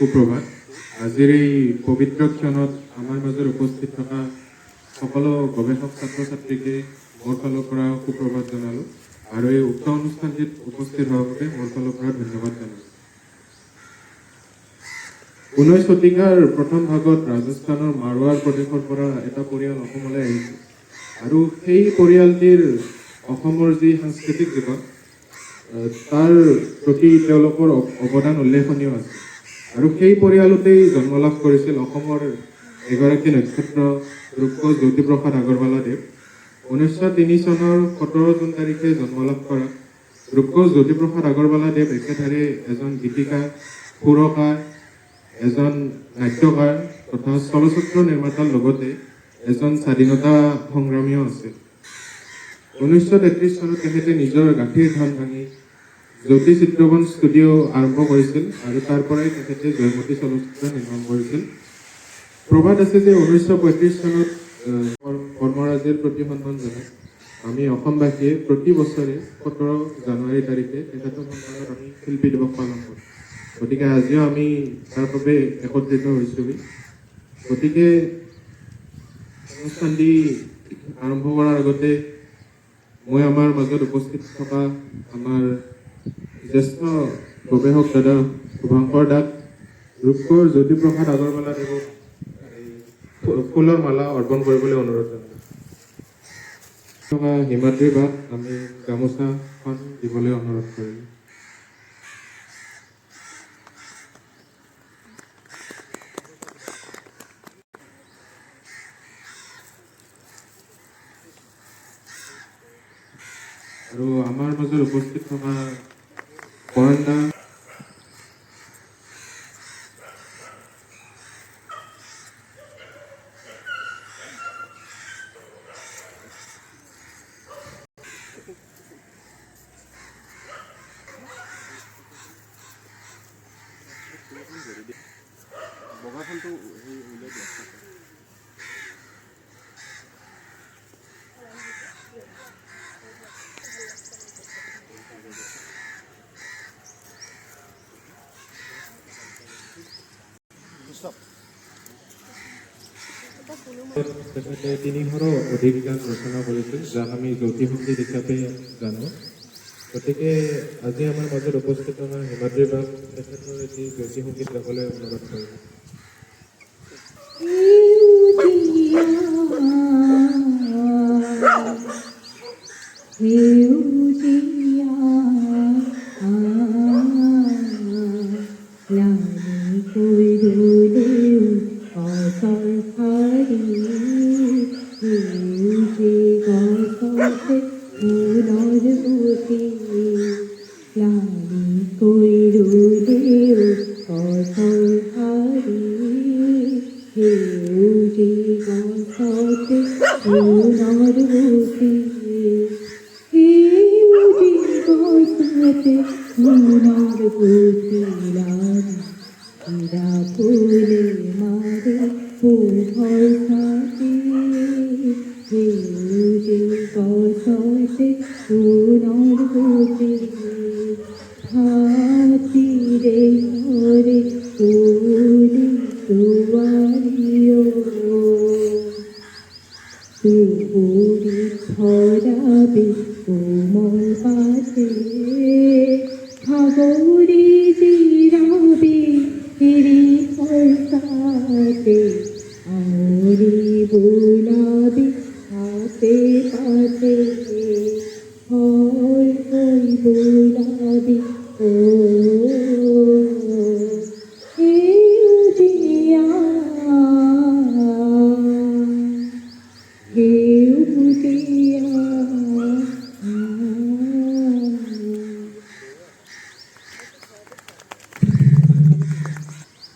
সুপ্ৰভাত। আজিৰ এই পবিত্ৰ ক্ষণত আমাৰ মাজত উপস্থিত থকা সকলো গৱেষক ছাত্ৰ ছাত্ৰীকে মোৰ ফালৰ পৰা সুপ্ৰভাত জনালোঁ আৰু এই উক্ত অনুষ্ঠানটিত উপস্থিত হোৱাৰ বাবে মোৰ ফালৰ পৰা ধন্যবাদ জনালোঁ। 19 শতিকাৰ প্ৰথম ভাগত ৰাজস্থানৰ মাৰৱাৰ প্ৰদেশৰ পৰা এটা পৰিয়াল অসমলৈ আহিছিল আৰু সেই পৰিয়ালটিৰ অসমৰ যি সাংস্কৃতিক জীৱন তাৰ প্ৰতি তেওঁলোকৰ অৱদান উল্লেখনীয় আছিল আৰু সেই পৰিয়ালতেই জন্ম লাভ কৰিছিল অসমৰ এগৰাকী নক্ষত্ৰ ৰূপকোঁৱৰ জ্যোতিপ্ৰসাদ আগৰৱালাদেৱ। 1903 চনৰ 17 জুন তাৰিখে জন্ম লাভ কৰা ৰূপকোঁৱৰ জ্যোতিপ্ৰসাদ আগৰৱালাদেৱ একেধাৰে এজন গীতিকাৰ, সুৰকাৰ, এজন নাট্যকাৰ তথা চলচ্চিত্ৰ নিৰ্মাতাৰ লগতে এজন স্বাধীনতা সংগ্ৰামীও আছিল। 1933 চনত তেখেতে নিজৰ গাঁঠিৰ ধান ভাঙি জ্যোতি চিত্ৰবন ষ্টুডিঅ' আৰম্ভ কৰিছিল আৰু তাৰ পৰাই তেখেতে জয়মতী চলচ্চিত্ৰ নিৰ্মাণ কৰিছিল। প্ৰবাদ আছে যে 1935 চনত কৰ্মৰাজিৰ প্ৰতি সন্মান জনাই আমি অসমবাসীয়ে প্ৰতি বছৰে 17 জানুৱাৰী তাৰিখে তেখেতৰ সন্মানত আমি শিল্পী দিৱস পালন কৰোঁ। গতিকে আজিও আমি তাৰ বাবে একত্ৰিত হৈছোঁহি। গতিকে অনুষ্ঠানটি আৰম্ভ কৰাৰ আগতে মই আমাৰ মাজত উপস্থিত থকা আমাৰ জ্যেষ্ঠ গৱেষক দাদা শুভঙ্কৰ দাক ৰূপকোঁৱৰ জ্যোতিপ্ৰসাদ আগৰৱালাদেৱক ফুলৰ মালা অৰ্পণ কৰিবলৈ অনুৰোধ জনালোঁ। থকা হিমাদ্ৰী বাক আমি গামোচাখন দিবলৈ অনুৰোধ কৰিলোঁ। আৰু আমাৰ মাজত উপস্থিত থকা কৰণ দা, বগাখনটো সেই উলিয়াই দিয়া তেখেতে 300ৰো অধিক গান ৰচনা কৰিছিল যাক আমি জ্যোতিসংগীত হিচাপে জানো। গতিকে আজি আমাৰ মাজত উপস্থিত আমাৰ হিমাদ্ৰী বাক তেখেতৰ এটি জ্যোতিসংগীত গাবলৈ অনুৰোধ কৰিলোঁ।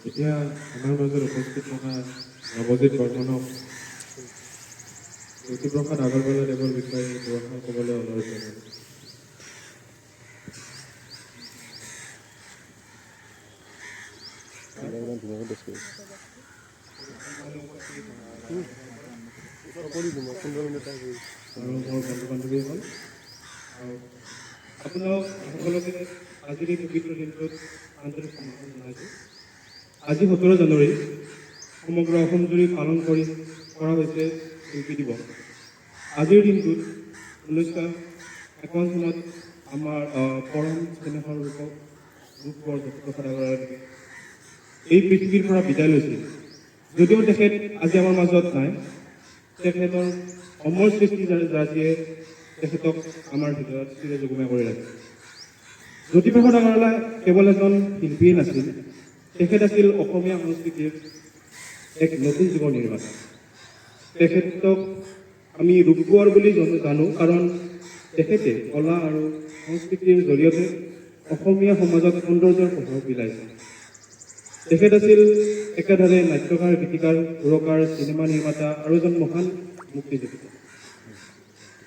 এতিয়া আমাৰ মাজত উপস্থিত থকা নৱজিৎ বৰ্মনক জ্যোতিপ্ৰসাদ আগৰৱালাদেৱৰ বিষয়ে দুআষাৰ ক'বলৈ অনুৰোধ জনালোঁ। আৰু মোৰ বন্ধু বান্ধৱীসকল, আপোনালোক সকলোকে আজিৰ এই পবিত্ৰ দিনটোত আন্তৰিক সম্ভাষণ জনাইছোঁ। আজি 17 জানুৱাৰী সমগ্ৰ অসম জুৰি পালন কৰা হৈছে শিল্পী দিৱস। আজিৰ দিনটোত 1951 চনত আমাৰ পৰম স্নেহৰ ৰূপৰ জ্যোতিপ্ৰসাদ আগৰৱালাই এই পৃথিৱীৰ পৰা বিদায় লৈছিল। যদিও তেখেত আজি আমাৰ মাজত নাই, তেখেতৰ অমৰ সৃষ্টিৰাজিয়ে তেখেতক আমাৰ হৃদয়ত চিৰযুগমীয়া কৰি ৰাখিছে। জ্যোতিপ্ৰসাদ আগৰৱালা কেৱল এজন শিল্পীয়ে নাছিল, তেখেত আছিল অসমীয়া সংস্কৃতিৰ এক নতুন যুগৰ নিৰ্মাতা। তেখেতক আমি ৰূপ কোঁৱৰ বুলি জানো, কাৰণ তেখেতে কলা আৰু সংস্কৃতিৰ জৰিয়তে অসমীয়া সমাজত সৌন্দৰ্যৰ প্ৰভাৱ বিলাইছে। তেখেত আছিল একেধাৰে নাট্যকাৰ, গীতিকাৰ, সুৰকাৰ, চিনেমা নিৰ্মাতা আৰু এজন মহান মুক্তিযোদ্ধা।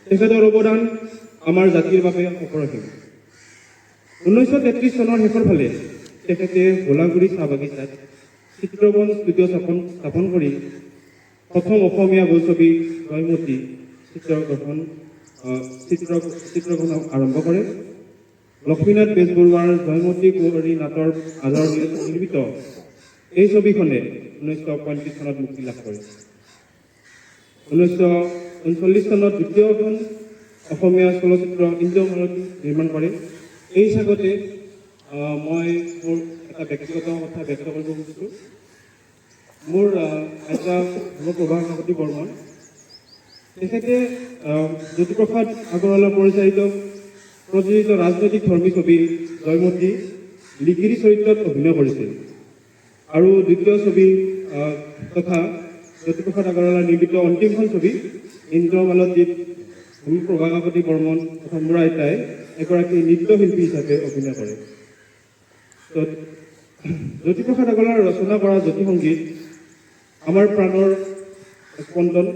তেখেতৰ অৱদান আমাৰ জাতিৰ বাবে অপৰিসীম। 1933 চনৰ শেষৰ ফালে তেখেতে ভোলাগুৰি চাহ বাগিচাত চিত্ৰবন ষ্টুডিঅ' স্থাপন কৰি প্ৰথম অসমীয়া বোলছবি জয়মতী চিত্ৰগ্ৰহণ আৰম্ভ কৰে। লক্ষ্মীনাথ বেজবৰুৱাৰ জয়মতী কুঁৱৰী নাটৰ আধাৰত নিৰ্মিত এই ছবিখনে 1935 চনত মুক্তি লাভ কৰে। 1939 চনত দ্বিতীয়খন অসমীয়া চলচ্চিত্ৰ ইন্দ্ৰমালতী নিৰ্মাণ কৰে। এই চাগতে মই মোৰ এটা ব্যক্তিগত কথা ব্যক্ত কৰিব খুজিছোঁ। মোৰ আইতা প্ৰভা কাকতি বৰ্মন, তেখেতে জ্যোতিপ্ৰসাদ আগৰৱালা প্ৰযোজিত ৰাজনৈতিক ধৰ্মী ছবি জয়মতী লিগিৰি চৰিত্ৰত অভিনয় কৰিছিল। আৰু দ্বিতীয় ছবি তথা জ্যোতিপ্ৰসাদ আগৰৱালা নিৰ্মিত অন্তিমখন ছবি ইন্দ্ৰমালতীত প্ৰভা কাকতি বৰ্মন তথা মোৰ আইতাই এগৰাকী নৃত্যশিল্পী হিচাপে অভিনয় কৰে। জ্যোতিপ্ৰসাদ আগৰৱালাৰ ৰচনা কৰা জ্যোতি সংগীত আমাৰ প্ৰাণৰ স্পন্দন,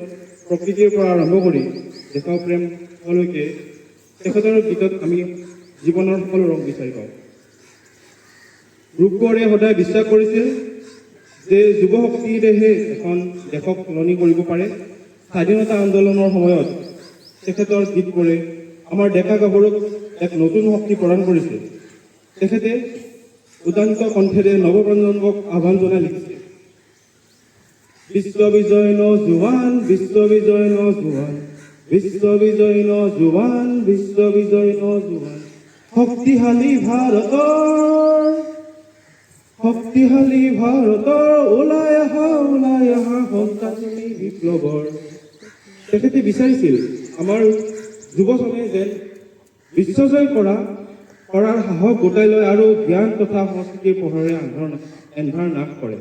প্ৰকৃতিৰ পৰা আৰম্ভ কৰি দেশৰ প্ৰেমলৈকে তেখেতৰ গীতত আমি জীৱনৰ সকলো ৰং বিচাৰি পাওঁ। ৰূপ কোঁৱৰে সদায় বিশ্বাস কৰিছিল যে যুৱ শক্তিৰেহে এখন দেশক সলনি কৰিব পাৰে। স্বাধীনতা আন্দোলনৰ সময়ত তেখেতৰ গীতবোৰে আমাৰ ডেকা গাভৰুক এক নতুন শক্তি প্ৰদান কৰিছিল। তেখেতে উদান্ত কণ্ঠেৰে নৱপ্ৰজন্মক আহ্বান জনাই লিখিছে, বিশ্ব বিজয় ন জোৱান, বিশ্ব বিজয় ন জোৱান, বিশ্ব বিজয় ন জোৱান, বিশ্ব বিজয় ন জোৱান, শক্তিশালী ভাৰতৰ, শক্তিশালী ভাৰতৰ, ওলাই আহা সন্তানী বিপ্লৱৰ। তেখেতে বিচাৰিছিল আমাৰ যুৱচামে যেন বিশ্বজয় কৰাৰ সাহস গোটাই লয় আৰু জ্ঞান তথা সংস্কৃতিৰ পোহৰেৰে এন্ধাৰ নাশ কৰে।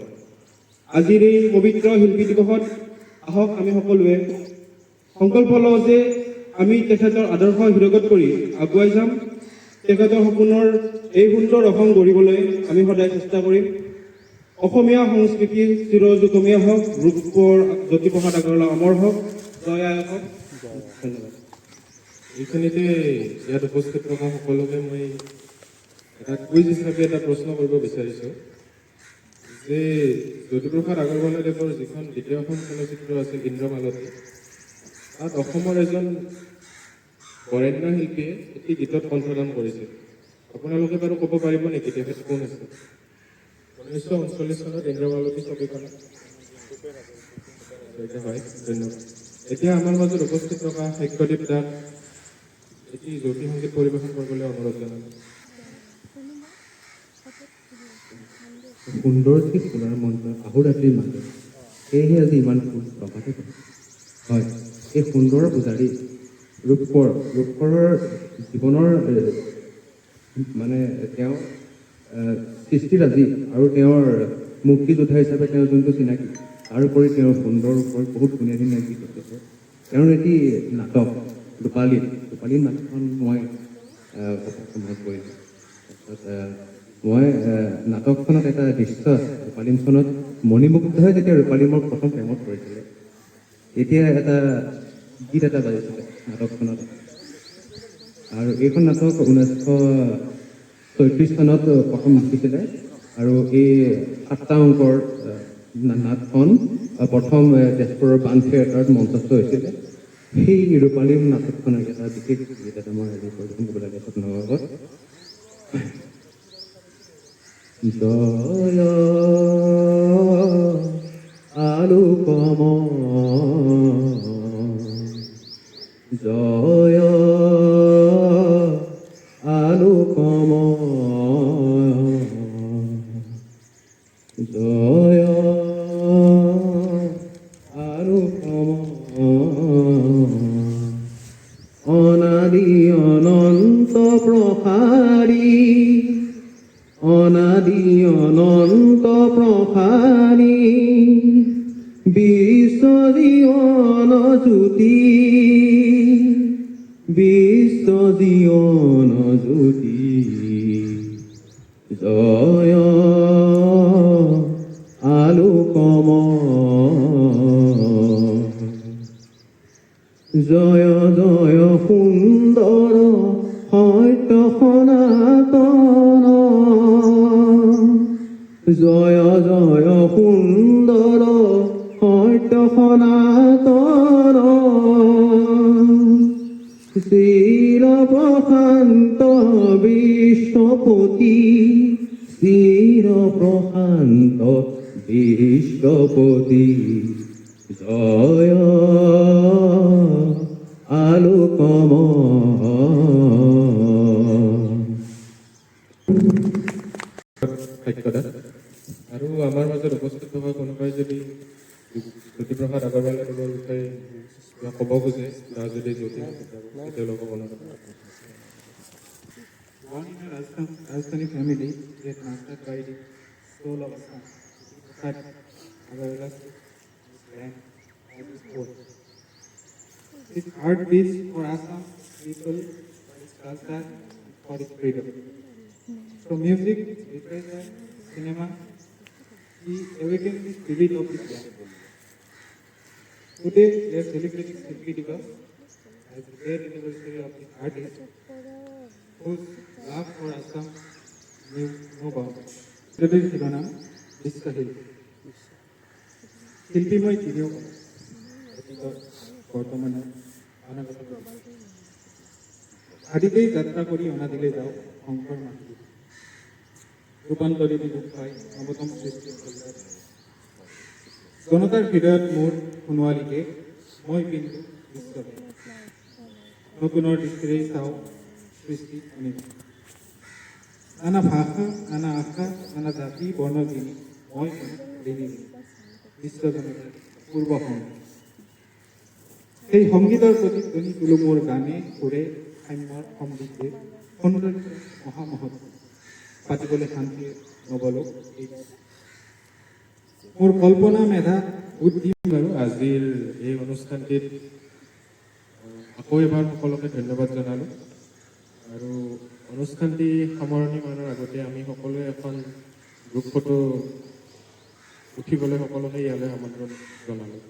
আজিৰ এই পবিত্ৰ শিল্পী দিৱসত আহক আমি সকলোৱে সংকল্প লওঁ যে আমি তেখেতৰ আদৰ্শ হৃদয়গত কৰি আগুৱাই যাম। তেখেতৰ সপোনৰ এই সুন্দৰ অসম গঢ়িবলৈ আমি সদায় চেষ্টা কৰিম। অসমীয়া সংস্কৃতি চিৰযুগমীয়া হওক, ৰূপ কোঁৱৰ জ্যোতিপ্ৰসাদ আগৰৱালা অমৰ হওক। জয় আই অসম। ধন্যবাদ। এইখিনিতে ইয়াত উপস্থিত থকা সকলোকে মই এটা কুইজ হিচাপে এটা প্ৰশ্ন কৰিব বিচাৰিছোঁ যে জ্যোতিপ্ৰসাদ আগৰৱালাদেৱৰ যিখন দ্বিতীয়খন চলচ্চিত্ৰ আছিল ইন্দ্ৰমালতী, তাত অসমৰ এজন বৰেণ্য শিল্পীয়ে এটি গীতত কণ্ঠদান কৰিছিল। আপোনালোকে বাৰু ক'ব পাৰিব নেকি তেখেত কোন আছিল? 1939 চনত ইন্দ্ৰমালতী ছবিখনত হয়। ধন্যবাদ। এতিয়া আমাৰ মাজত উপস্থিত থকা সাক্ষ্যদীপ দাস এটি জ্যোতি সংগীত পৰিৱেশন কৰিবলৈ অনুৰোধ জনালোঁ। সুন্দৰ কি সোণাৰ মন্ত্ৰ আহুৰাতিৰ মাজত, সেয়েহে আজি ইমান ফুল প্ৰভাতে পায়। হয়, এই সুন্দৰ পূজাৰী ৰূপ কোঁৱৰৰ জীৱনৰ মানে তেওঁ সৃষ্টিৰাজি আৰু তেওঁৰ মুক্তিযোদ্ধা হিচাপে তেওঁৰ যোনটো চিনাকি, তাৰোপৰি তেওঁৰ সুন্দৰ ওপৰত বহুত ধুনীয়া ধুনীয়া গীত আছে। তেওঁৰ এটি নাটক ৰূপালী নাটকখন মই মনত কৰিছোঁ। তাৰপিছত মই নাটকখনত এটা দৃশ্য আছে, ৰূপালীমখনত মণিমুগ্ধই যেতিয়া ৰূপালীমৰ প্ৰথম প্ৰেমত পৰিছিলে, তেতিয়া এটা গীত এটা বাজিছিলে নাটকখনত। আৰু এইখন নাটক 1934 চনত প্ৰথম লিখিছিলে আৰু এই 7টা অংকৰ নাটখন প্ৰথম তেজপুৰৰ বান থিয়েটাৰত মঞ্চস্থ হৈছিলে। সেই ৰূপালীম নাটকখনৰ এটা বিশেষ গীত এটা মই আজি পৰিৱেশন কৰিব লাগে আপোনালোকৰ আগত। জয় আলোকম জয় আলোকম জয় আলোকম অনাদি অনন্ত প্ৰসাৰী অনাদি অনন্ত প্ৰসাৰী বিশ্ব জীৱন জ্যোতি বিশ্ব জীৱন জ্যোতি জয় আলোকম জয় জয় সুন্দৰ সত্য সনাতন জয় জয় সুন্দৰ সত্য সনাতন চিৰ প্ৰশান্ত বিশ্বপতি চিৰ প্ৰশান্ত বিশ্বপতি জয় আলোকম সত্যদা আৰু আমাৰ মাজত উপস্থিত থকা কোনোবাই যদি জ্যোতিপ্ৰসাদ আগৰৱালাদেৱৰ বিষয়ে কিবা ক'ব খোজে বা যদি জ্যোতি তেওঁলোকক অনুৰোধ Born in a Rajasthani family, yet mastered by the soul of Assam. But Agarwala's land at his core. His heart beats for Assam people, for his culture, for his freedom. From music, literature, cinema, he awakened the spirit of his land. Today, we are celebrating Silki Divas as the great anniversary of this artist, whose love for Assam knew no bounds. Today, শিৰোনাম বিশ্বশিল্পী শিল্পীময় তিনিও অতীতত বৰ্তমানে অনাগত আদিতেই যাত্ৰা কৰি অনাদিলে যাওঁ শংকৰ মাতৃ ৰূপান্তৰিত ৰূপ পাই নৱতম সৃষ্টিৰ কল্যাণ জনতাৰ হৃদয়ত মোৰ সোণোৱালীকে মই পিন্ধো বিশ্বকে নতুনৰ দৃষ্টিৰে চাওঁ সৃষ্টি অনিল নানা ভাষা নানা আশা নানা জাতি বৰ্ণ কিনি মই ঋণী বিশ্ব জনতাৰ পূৰ্ব সংগীত সেই সংগীতৰ প্ৰতি ধ্বনি তোলো মোৰ গানে সুৰে সাম্যৰ সমৃদ্ধিৰ সৌন্দৰ্য মহামহৎ পাতিবলৈ শান্তিৰ নবলোক মোৰ কল্পনা মেধা বুদ্ধি বাৰু আজিৰ এই অনুষ্ঠানটিত আকৌ এবাৰ সকলোকে ধন্যবাদ জনালোঁ আৰু অনুষ্ঠানটি সামৰণি মানৰ আগতে আমি সকলোৱে এখন গ্ৰুপ ফটো উঠিবলৈ সকলোকে ইয়ালৈ আমন্ত্ৰণ জনালোঁ